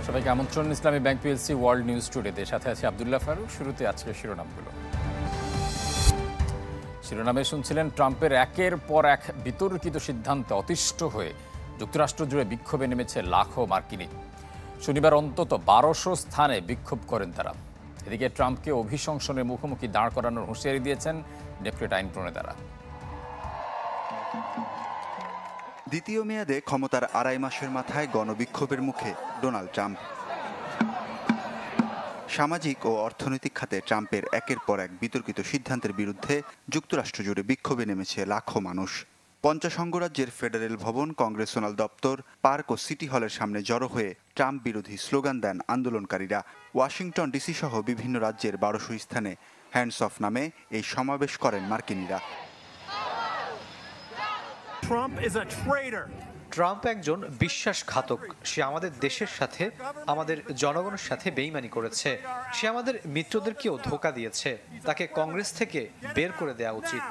সবাইকে আমন্ত্রণ ইসলামী bank PLC world news টুডেতে। সাথে আছে আব্দুল্লাহ ফারুক। শুরুতে আজকের শিরোনামগুলো। শিরোনামে শুনছিলেন, ট্রাম্পের একের পর এক বিতর্কিত সিদ্ধান্তে অতিষ্ঠ হয়ে যুক্তরাষ্ট্র জুড়ে বিক্ষোভে নেমেছে লাখো মার্কিনী। শনিবার অন্তত 1200 স্থানে বিক্ষোভ করেন তারা। এদিকে ট্রাম্পকে অভিশংসনের মুখোমুখি দাঁড় করানোর হুঁশিয়ারি দিয়েছেন ডেমোক্রেট আইন প্রণেতারা। দ্বিতীয় মেয়াদে ক্ষমতার 2.5 মাসের মাথায় গণবিক্ষোভের মুখে ডোনাল্ড ট্রাম্প। সামাজিক ও অর্থনৈতিক খাতে ট্রাম্পের একের পর এক বিতর্কিত সিদ্ধান্তের বিরুদ্ধে যুক্তরাষ্ট্র জুড়ে বিক্ষোভে নেমেছে লাখো মানুষ। 50 অঙ্গরাজ্যের ফেডারেল ভবন, কংগ্রেসনাল দপ্তর, পার্ক ও সিটি হলের সামনে জড়ো হয়ে ট্রাম্প বিরোধী স্লোগান দেন আন্দোলনকারীরা। ওয়াশিংটন ডিসি সহ বিভিন্ন রাজ্যের 1200 স্থানে হ্যান্ডস অফ নামে এই সমাবেশ করেন মার্কিনীরা। ট্রাম্প একজন বিশ্বাসঘাতক। সে আমাদের দেশের সাথে, আমাদের জনগণের সাথে বেইমানি করেছে। সে আমাদের মিত্রদেরকেও ধোঁকা দিয়েছে। তাকে কংগ্রেস থেকে বের করে দেওয়া উচিত।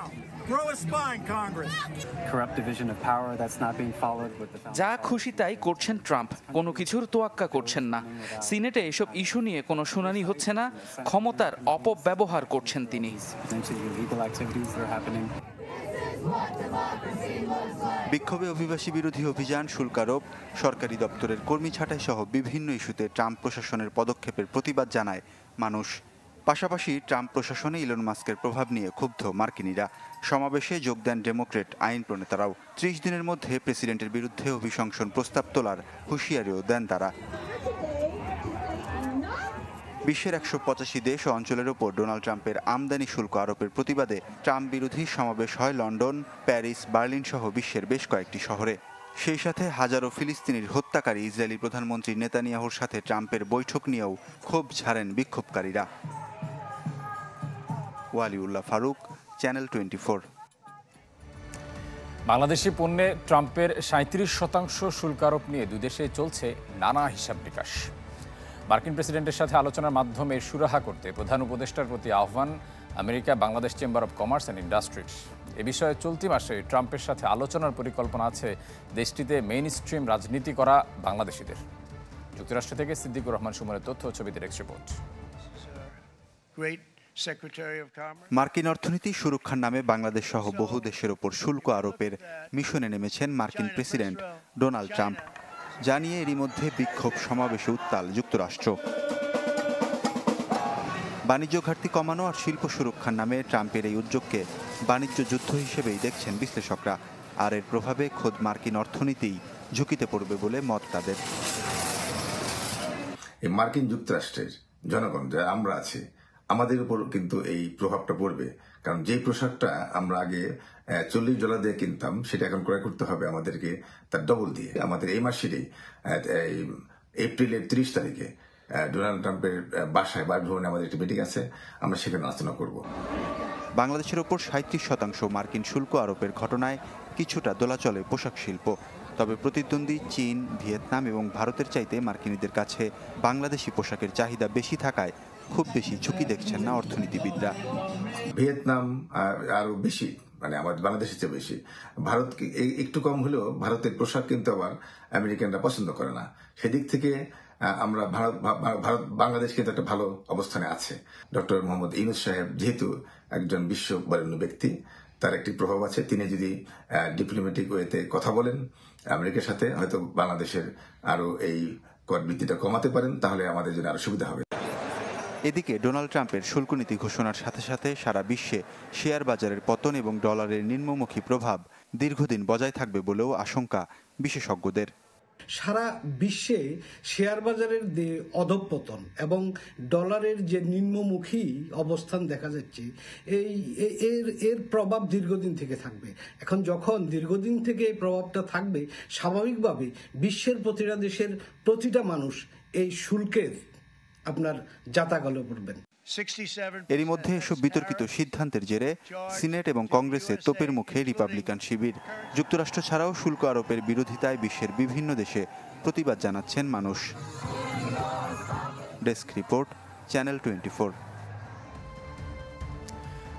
যা খুশি তাই করছেন ট্রাম্প, কোনো কিছুর তোয়াক্কা করছেন না। সিনেটে এসব ইস্যু নিয়ে কোনো শুনানি হচ্ছে না। ক্ষমতার অপব্যবহার করছেন তিনি। বিক্ষোভে অভিবাসী বিরোধী অভিযান, শুল্ক আরোপ, সরকারি দপ্তরের কর্মী ছাঁটাই সহ বিভিন্ন ইস্যুতে ট্রাম্প প্রশাসনের পদক্ষেপের প্রতিবাদ জানায় মানুষ। পাশাপাশি ট্রাম্প প্রশাসনে ইলন মাস্কের প্রভাব নিয়ে ক্ষুব্ধ মার্কিনীরা। সমাবেশে যোগ দেন ডেমোক্রেট আইন প্রণেতারাও। 30 দিনের মধ্যে প্রেসিডেন্টের বিরুদ্ধে অভিশংসন প্রস্তাব তোলার হুঁশিয়ারিও দেন তারা। বিশ্বের 185 দেশ ও অঞ্চলের ওপর ডোনাল্ড ট্রাম্পের আমদানি শুল্ক আরোপের প্রতিবাদে ট্রাম্প বিরোধী সমাবেশ হয় লন্ডন, প্যারিস, বার্লিন সহ বিশ্বের বেশ কয়েকটি শহরে। সেই সাথে হাজারো ফিলিস্তিনির হত্যাকারী ইসরায়েলি প্রধানমন্ত্রী নেতানিয়াহুর সাথে ট্রাম্পের বৈঠক নিয়েও ক্ষোভ ঝাড়েন বিক্ষোভকারীরা। ওয়ালিউল্লাহ ফারুক, চ্যানেল 24। বাংলাদেশি পণ্যে ট্রাম্পের 37% শুল্ক আরোপ নিয়ে দুই দেশে চলছে নানা হিসাব নিকাশ। মার্কিন প্রেসিডেন্টের সাথে আলোচনার মাধ্যমে সুরাহা করতে প্রধান উপদেষ্টার প্রতি আহ্বান America Bangladesh chamber of commerce and industries. এ বিষয়ে চলতি মাসে ট্রাম্পের সাথে আলোচনার পরিকল্পনা আছে দেশটিতে মেইন স্ট্রিম রাজনীতি করা বাংলাদেশিদের। যুক্তরাষ্ট্র থেকে সিদ্দিকুর রহমান সুমনের তথ্য ও ছবিতে ডেস্ক রিপোর্ট। মার্কিন অর্থনীতি সুরক্ষার নামে বাংলাদেশ সহ বহু দেশের ওপর শুল্ক আরোপের মিশনে নেমেছেন মার্কিন প্রেসিডেন্ট ডোনাল্ড ট্রাম্প। জানিয়ে এরই মধ্যে বিক্ষোভ সমাবেশে উত্তাল যুক্তরাষ্ট্র। বাণিজ্য ঘাটতি কমানো আর শিল্প সুরক্ষার নামে ট্রাম্পের এই উদ্যোগকে বাণিজ্য যুদ্ধ হিসেবেই দেখছেন বিশ্লেষকরা। আর এর প্রভাবে খোদ মার্কিন অর্থনীতিই ঝুঁকিতে পড়বে বলে মত তাদের। এই মার্কিন যুক্তরাষ্ট্রের জনগণ যারা আমরা আছি, আমাদের উপর কিন্তু এই প্রভাবটা পড়বে। কারণ যে পোশাকটা আমরা আগে $40 দিয়ে কিনতাম, সেটা এখন ক্রয় করতে হবে আমাদেরকে তার ডবল দিয়ে। আমাদের এই মাসেরই এপ্রিলের 30 তারিখে ডোনাল্ড ট্রাম্পের বাসায় বাসভবনে আমাদের একটি মিটিং আছে, আমরা সেখানে আলোচনা করব। বাংলাদেশের ওপর 37% মার্কিন শুল্ক আরোপের ঘটনায় কিছুটা দোলাচলে পোশাক শিল্প। তবে প্রতিদ্বন্দ্বী চীন, ভিয়েতনাম এবং ভারতের চাইতে মার্কিনীদের কাছে বাংলাদেশি পোশাকের চাহিদা বেশি থাকায় খুব বেশি ঝুঁকি দেখছেন না অর্থনীতিবিদরা। ভিয়েতনাম আরো বেশি, মানে আমাদের বাংলাদেশের চেয়ে বেশি। ভারত একটু কম হলেও ভারতের পোশাক কিন্তু আবার আমেরিকানরা পছন্দ করে না। সেদিক থেকে আমরা ভারত বাংলাদেশ কিন্তু একটা ভালো অবস্থানে আছে। ডক্টর মোহাম্মদ ইউনূস সাহেব যেহেতু একজন বিশ্ববরেণ্য ব্যক্তি, তার একটি প্রভাব আছে। তিনি যদি ডিপ্লোম্যাটিক ওয়েতে কথা বলেন আমেরিকার সাথে, হয়তো বাংলাদেশের আরো এই কর বৃদ্ধিটা কমাতে পারেন, তাহলে আমাদের জন্য আরো সুবিধা হবে। এদিকে ডোনাল্ড ট্রাম্পের শুল্কনীতি ঘোষণার সাথে সাথে সারা বিশ্বে শেয়ার বাজারের পতন এবং ডলারের নিম্নমুখী প্রভাব দীর্ঘদিন বজায় থাকবে বলেও আশঙ্কা বিশেষজ্ঞদের। সারা বিশ্বে শেয়ার বাজারের অধঃপতন এবং ডলারের যে নিম্নমুখী অবস্থান দেখা যাচ্ছে, এর প্রভাব দীর্ঘদিন থেকে থাকবে। এখন যখন দীর্ঘদিন থেকে এই প্রভাবটা থাকবে, স্বাভাবিকভাবে বিশ্বের প্রতিটা দেশের প্রতিটা মানুষ এই শুল্কের আপনার জাতাকলে পড়বেন। এরই মধ্যে এসব বিতর্কিত সিদ্ধান্তের জেরে সিনেট এবং কংগ্রেসে তোপের মুখে রিপাবলিকান শিবির। যুক্তরাষ্ট্র ছাড়াও শুল্ক আরোপের বিরোধিতায় বিশ্বের বিভিন্ন দেশে প্রতিবাদ জানাচ্ছেন মানুষ। Desk report, channel 24।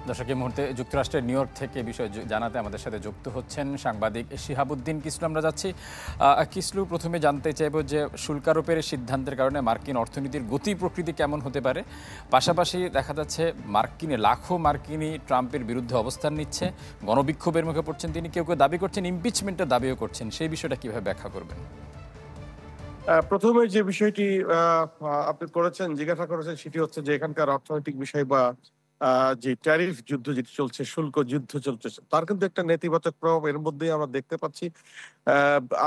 দর্শক, এই মুহূর্তে যুক্তরাষ্ট্রের নিউ ইয়র্ক থেকে বিষয় জানাতে আমাদের সাথে যুক্ত হচ্ছেন সাংবাদিক শিহাবুদ্দিন কিসলু। আমরা যাচ্ছি কিসলু, প্রথমে জানতে চাইব যে শুল্ক আরোপের সিদ্ধান্তের কারণে মার্কিন অর্থনীতির গতি প্রকৃতি কেমন হতে পারে। পাশাপাশি দেখা যাচ্ছে লাখো মার্কিনি ট্রাম্পের বিরুদ্ধে অবস্থান নিচ্ছে, গণবিক্ষোভের মুখে পড়ছেন তিনি, কেউ কেউ দাবি করছেন ইমপিচমেন্টের দাবিও করছেন। সেই বিষয়টা কিভাবে ব্যাখ্যা করবেন? প্রথমে যে বিষয়টি আপনি জিজ্ঞাসা করেছেন সেটি হচ্ছে যে এখানকার অর্থনৈতিক বিষয় বা যে ট্যারিফ যুদ্ধ যেটি চলছে, শুল্ক যুদ্ধ চলছে, তার কিন্তু একটা নেতিবাচক প্রভাব এর মধ্যেই আমরা দেখতে পাচ্ছি।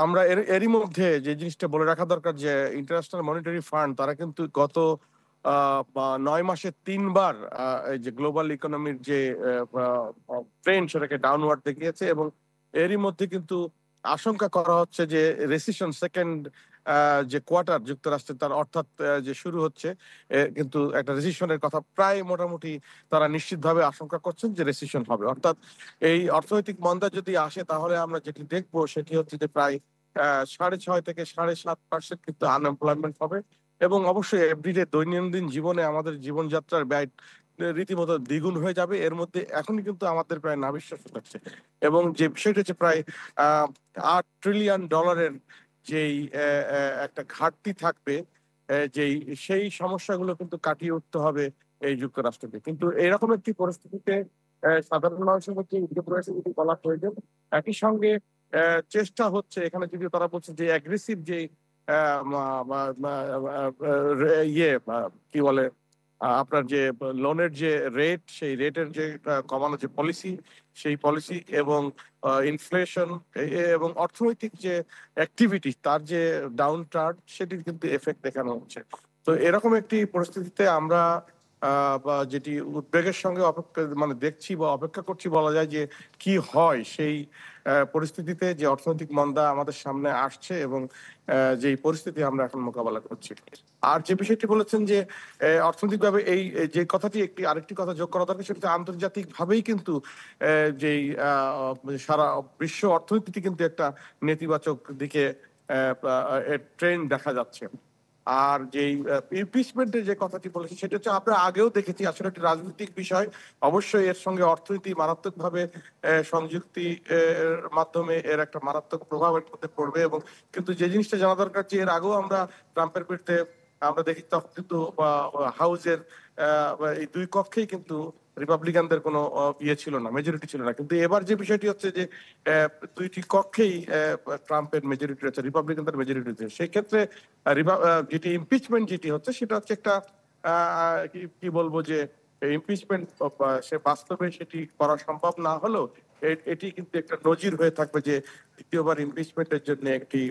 আমরা এরই মধ্যে যে জিনিসটা বলে রাখা দরকার যে ইন্টারন্যাশনাল মনিটারি ফান্ড তারা কিন্তু গত 9 মাসে 3 বার এই যে গ্লোবাল ইকোনমির যে ট্রেন্ড সেটাকে ডাউনওয়ার্ড দেখিয়েছে, এবং এরই মধ্যে কিন্তু আশঙ্কা করা হচ্ছে যে রেসিশন সেকেন্ড যে কোয়ার্টার যুক্তরাষ্ট্রের তার অর্থাৎ যে শুরু হচ্ছে, কিন্তু একটা রেসিশনের কথা প্রায় মোটামুটি তারা নিশ্চিতভাবে আশঙ্কা করছেন যে রেসিশন হবে। অর্থাৎ এই অর্থনৈতিক মন্দা যদি আসে তাহলে আমরা যেটি দেখবো সেটি হচ্ছে যে প্রায় 6.5 থেকে 7.5% কিন্তু আনএমপ্লয়মেন্ট হবে, এবং অবশ্যই এভরিডে দৈনন্দিন জীবনে আমাদের জীবনযাত্রার ব্যয় রীতিমতো দ্বিগুণ হয়ে যাবে। এর মধ্যে এখনই কিন্তু আমাদের প্রায় নাবিশ্বাস হচ্ছে, এবং যে বিষয়টা হচ্ছে প্রায় $8 ট্রিলিয়ন যেই একটা ঘাটতি থাকবে, সেই সমস্যাগুলো কিন্তু কাটিয়ে উঠতে হবে এই যুক্তরাষ্ট্রকে। কিন্তু এরকম একটি পরিস্থিতিতে সাধারণ মানুষের মধ্যে যদি বলা প্রয়োজন, একই সঙ্গে চেষ্টা হচ্ছে এখানে, যদিও তারা বলছে যে অ্যাগ্রেসিভ যে কি বলে আপনার যে লোনের যে রেট, সেই রেটের যে কমানো যে পলিসি, সেই পলিসি এবং ইনফ্লেশন এবং অর্থনৈতিক যে অ্যাক্টিভিটি তার যে ডাউন টার্ন, সেটির কিন্তু এফেক্ট দেখানো হচ্ছে। তো এরকম একটি পরিস্থিতিতে আমরা যেটি উদ্বেগের সঙ্গে দেখছি বা অপেক্ষা করছি বলা যায় যে কি হয় সেই পরিস্থিতিতে, যে অর্থনৈতিক মন্দা আমাদের সামনে আসছে এবং যেই পরিস্থিতি আমরা এখন মোকাবেলা করছি। আর যে বিষয়টি বলেছেন যে অর্থনৈতিকভাবে এই যে কথাটি আরেকটি কথা যোগ করা দরকার, সেটা আন্তর্জাতিক ভাবেই কিন্তু যেই সারা বিশ্ব অর্থনীতিতে কিন্তু একটা নেতিবাচক দিকে ট্রেন্ড দেখা যাচ্ছে। আর যেই ইমপিচমেন্টের যে কথাটি বলেছি সেটা হচ্ছে আমরা আগেও দেখেছি, আসলে একটি রাজনৈতিক বিষয়। অবশ্যই এর সঙ্গে অর্থনীতি মারাত্মকভাবে সংযুক্তি মাধ্যমে এর একটা মারাত্মক প্রভাবের মধ্যে পড়বে, এবং কিন্তু যে জিনিসটা জানা দরকার যে এর আগেও আমরা ট্রাম্পের বিরুদ্ধে আমরা দেখি তখন কিন্তু হাউসের এই দুই কক্ষেই কিন্তু রিপাবলিকানদের কোনো ছিল না, মেজরিটি ছিল না। কিন্তু এবার যে বিষয়টি হচ্ছে যে দুইটি কক্ষেই ট্রাম্পের মেজরিটি রয়েছে, রিপাবলিকানদের মেজরিটি রয়েছে। সেই ক্ষেত্রে যেটি ইমপিচমেন্ট যেটি হচ্ছে সেটা হচ্ছে একটা কি বলবো যে ইমপিচমেন্ট সে বাস্তবে সেটি করা সম্ভব না হলেও এটি কিন্তু একটা নজির হয়ে থাকবে যে দ্বিতীয়বার ইমপিচমেন্টের জন্য একটি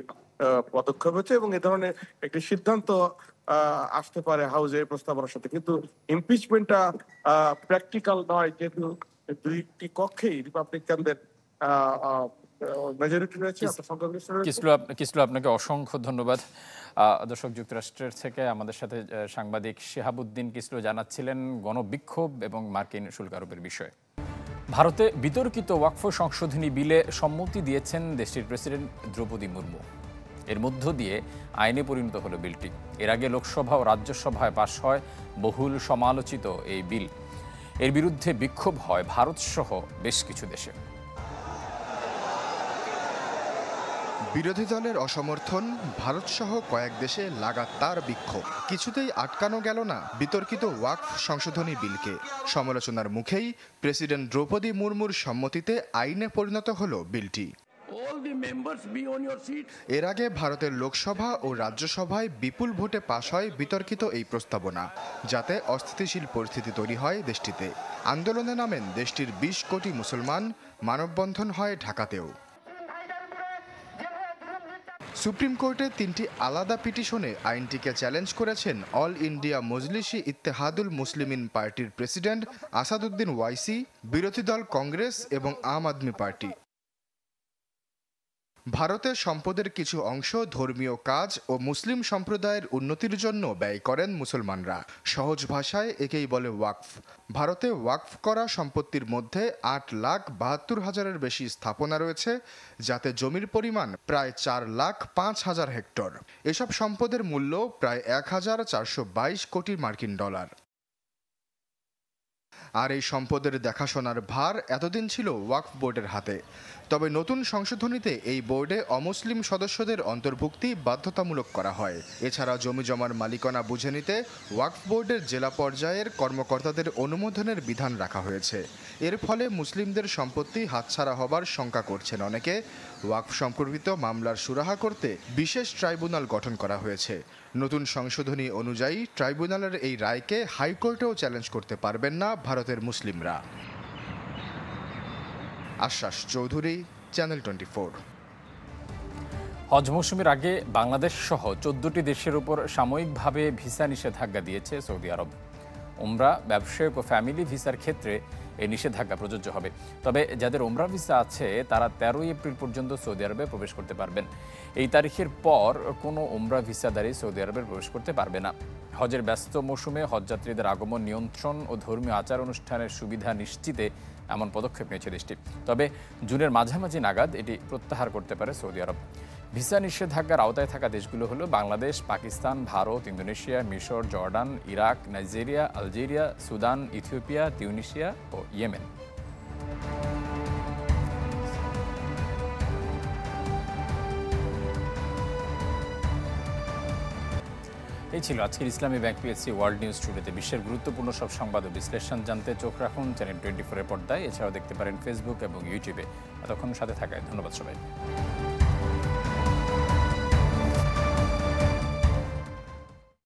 পদক্ষেপ হচ্ছে, এবং এ ধরনের একটি সিদ্ধান্ত আসতে পারে হাউসের প্রস্তাবনার সাথে। কিন্তু ইমপিচমেন্টটা প্র্যাকটিক্যাল নয়, যেহেতু দুইটি কক্ষেই রিপাবলিকানদের মেজরিটি রয়েছে, কিসলু, আপনাকে অসংখ্য ধন্যবাদ। দর্শক, যুক্তরাষ্ট্রের থেকে আমাদের সাথে সাংবাদিক শিহাবুদ্দিন কিসলু জানাচ্ছিলেন গণবিক্ষোভ এবং মার্কিন শুল্ক আরোপের বিষয়ে। ভারতে বিতর্কিত ওয়াকফ সংশোধনী বিলে সম্মতি দিয়েছেন দেশটির প্রেসিডেন্ট দ্রৌপদী মুর্মু। এর মধ্য দিয়ে আইনে পরিণত হলো বিলটি। এর আগে লোকসভা ও রাজ্যসভায় পাশ হয় বহুল সমালোচিত এই বিল। এর বিরুদ্ধে বিক্ষোভ হয় ভারতসহ বেশ কিছু দেশে। বিরোধী দলের অসমর্থন, ভারতসহ কয়েক দেশে লাগাতার বিক্ষোভ। কিছুতেই আটকানো গেল না বিতর্কিত ওয়াকফ সংশোধনী বিলকে। সমালোচনার মুখেই প্রেসিডেন্ট দ্রৌপদী মুর্মুর সম্মতিতে আইনে পরিণত হলো বিলটি। এর আগে ভারতের লোকসভা ও রাজ্যসভায় বিপুল ভোটে পাশ হয় বিতর্কিত এই প্রস্তাবনা, যাতে অস্থিতিশীল পরিস্থিতি তৈরি হয় দেশটিতে। আন্দোলনে নামেন দেশটির 20 কোটি মুসলমান, মানববন্ধন হয় ঢাকাতেও। সুপ্রিম কোর্টে 3টি আলাদা পিটিশনে আইনটিকে চ্যালেঞ্জ করেছেন অল ইন্ডিয়া মজলিসি ইত্তেহাদুল মুসলিমিন পার্টির প্রেসিডেন্ট আসাদুদ্দিন ওয়াইসি, বিরোধী দল কংগ্রেস এবং আম আদমি পার্টি। ভারতের সম্পদের কিছু অংশ ধর্মীয় কাজ ও মুসলিম সম্প্রদায়ের উন্নতির জন্য ব্যয় করেন মুসলমানরা। সহজ ভাষায় একেই বলে ওয়াকফ। ভারতে ওয়াকফ করা সম্পত্তির মধ্যে 8,72,000-এর বেশি স্থাপনা রয়েছে, যাতে জমির পরিমাণ প্রায় 4,05,000 হেক্টর। এসব সম্পদের মূল্য প্রায় 1,422 কোটি মার্কিন ডলার। আর এই সম্পদের দেখাশোনার ভার এতদিন ছিল ওয়াকফ বোর্ডের হাতে। তবে নতুন সংশোধনীতে এই বোর্ডে অমুসলিম সদস্যদের অন্তর্ভুক্তি বাধ্যতামূলক করা হয়। এছাড়া জমি জমার মালিকানা বুঝে নিতে ওয়াকফ বোর্ডের জেলা পর্যায়ের কর্মকর্তাদের অনুমোদনের বিধান রাখা হয়েছে। এর ফলে মুসলিমদের সম্পত্তি হাতছাড়া হবার শঙ্কা করছেন অনেকে। ওয়াকফ সম্পর্কিত মামলার সুরাহা করতে বিশেষ ট্রাইব্যুনাল গঠন করা হয়েছে। নতুন সংশোধনী অনুযায়ী ট্রাইব্যুনালের এই রায়কে হাইকোর্টেও চ্যালেঞ্জ করতে পারবেন না ভারতের মুসলিমরা। আশ্বাস চৌধুরী, চ্যানেল 24। হজ মৌসুমের আগে বাংলাদেশ সহ 14টি দেশের উপর সাময়িকভাবে ভিসা নিষেধাজ্ঞা দিয়েছে সৌদি আরব। উমরা, ব্যবসায়িক ও ফ্যামিলি ভিসার ক্ষেত্রে এই নিষেধাজ্ঞা প্রযোজ্য হবে। তবে যাদের উমরা ভিসা আছে তারা 13 এপ্রিল পর্যন্ত সৌদি আরবে প্রবেশ করতে পারবেন। এই তারিখের পর কোনো উমরা ভিসাধারী সৌদি আরবে প্রবেশ করতে পারবে না। হজের ব্যস্ত মৌসুমে হজযাত্রীদের আগমন নিয়ন্ত্রণ ও ধর্মীয় আচার অনুষ্ঠানের সুবিধা নিশ্চিতে এমন পদক্ষেপ নিয়েছে দেশটি। তবে জুনের মাঝামাঝি নাগাদ এটি প্রত্যাহার করতে পারে সৌদি আরব। ভিসা নিষেধাজ্ঞার আওতায় থাকা দেশগুলো হলো বাংলাদেশ, পাকিস্তান, ভারত, ইন্দোনেশিয়া, মিশর, Jordan, Iraq, Nigeria, Algeria, Sudan, Ethiopia, Tunisia ও ইয়েমেন। এই ছিল আজকের ইসলামী ব্যাংক পিএসসি ওয়ার্ল্ড নিউজ টুডেতে। বিশ্বের গুরুত্বপূর্ণ সব সংবাদ ও বিশ্লেষণ জানতে চোখ রাখুন চ্যানেল 24 এর পর্দায়। এছাড়াও দেখতে পারেন ফেসবুক এবং ইউটিউবে। এতক্ষণ সাথে থাকায় ধন্যবাদ সবাই।